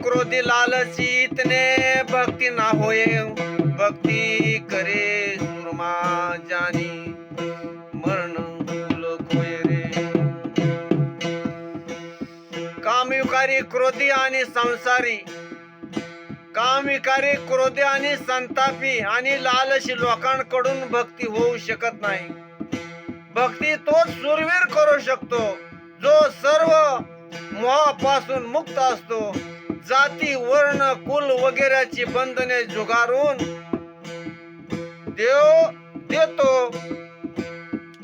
क्रोधी लालची इतने भक्ति ना होए, भक्ति करे सुरमा जानी मरण भूल खोए रे. कामविकारी क्रोधी आणि संसारी, कामविकारी क्रोधी आणि संतापी आणि लालशी लोकांकडून भक्ती होऊ शकत नाही. भक्ती तोच शूरवीर करू शकतो जो सर्व मोहापासून मुक्त असतो. जाती वर्ण कुल वगैरेची बंधने झुगारून देव देतो.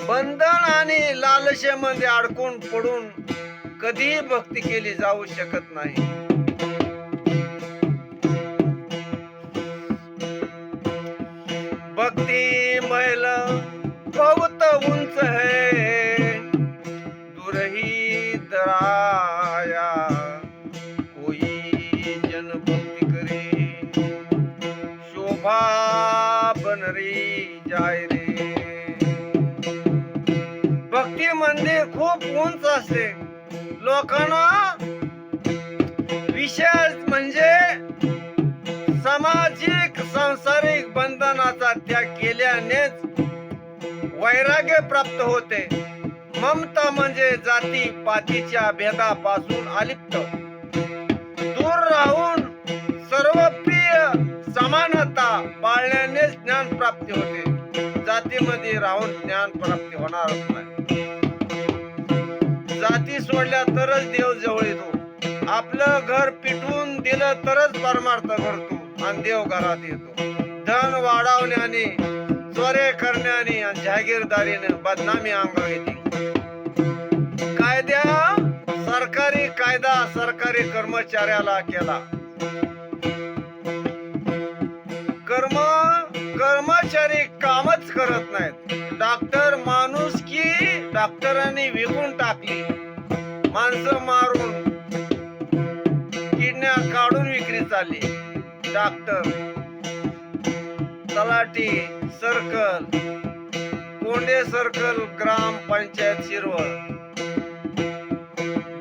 बंधन आणि लालसेमध्ये अडकून पडून कधीही भक्ती केली जाऊ शकत नाही. भक्ति महल बहुत उंच है, दूर ही दराया कोई जन भक्ति करे, शोभा बनरी जाय रे. भक्ती मंदिर खूप उंच असते. लोकांना विशेष म्हणजे सामाजिक सांसारिक बंधनाचा त्याग केल्यानेच वैराग्य प्राप्त होते. ममता म्हणजे जाती पातीच्या भेदापासून अलिप्त दूर राहून सर्वप्रिय समानता पाळण्याने ज्ञान प्राप्ती होते. जातीमध्ये राहून ज्ञान प्राप्ती होणारच नाही. जाती सोडल्या तरच देव जवळ येतो. आपलं घर पिटवून दिलं तरच परमार्थ घडतो आणि देव घरात येतो. धन वाढवण्याने, चोऱ्या करण्याने आणि जहागीरदारीने बदनामी अंगावर येते. सरकारी कायदा सरकारी कर्मचाऱ्याला केला. कर्मचारी कामच करत नाहीत. डॉक्टर माणूस की डॉक्टरांनी विकून टाकली. माणसं मारून किडन्या काढून विक्री चालली. डॉक्टर, तलाठी सर्कल, कोंडे सर्कल, ग्राम पंचायत शिरवळ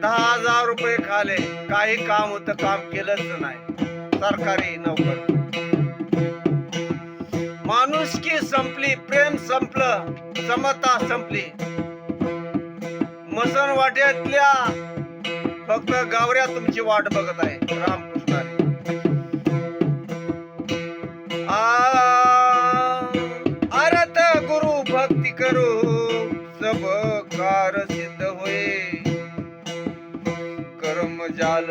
10,000 रुपये खाले. काही काम होतं, काम केलंच नाही. सरकारी नोकर. माणुसकी संपली, प्रेम संपलं, समता संपली. मसन वाट्यातल्या फक्त गावऱ्या तुमची वाट बघत आहे. रामकृष्ण हरी. आरत गुरु भक्ति करो, सब कार सिद्ध होए. कर्म जाल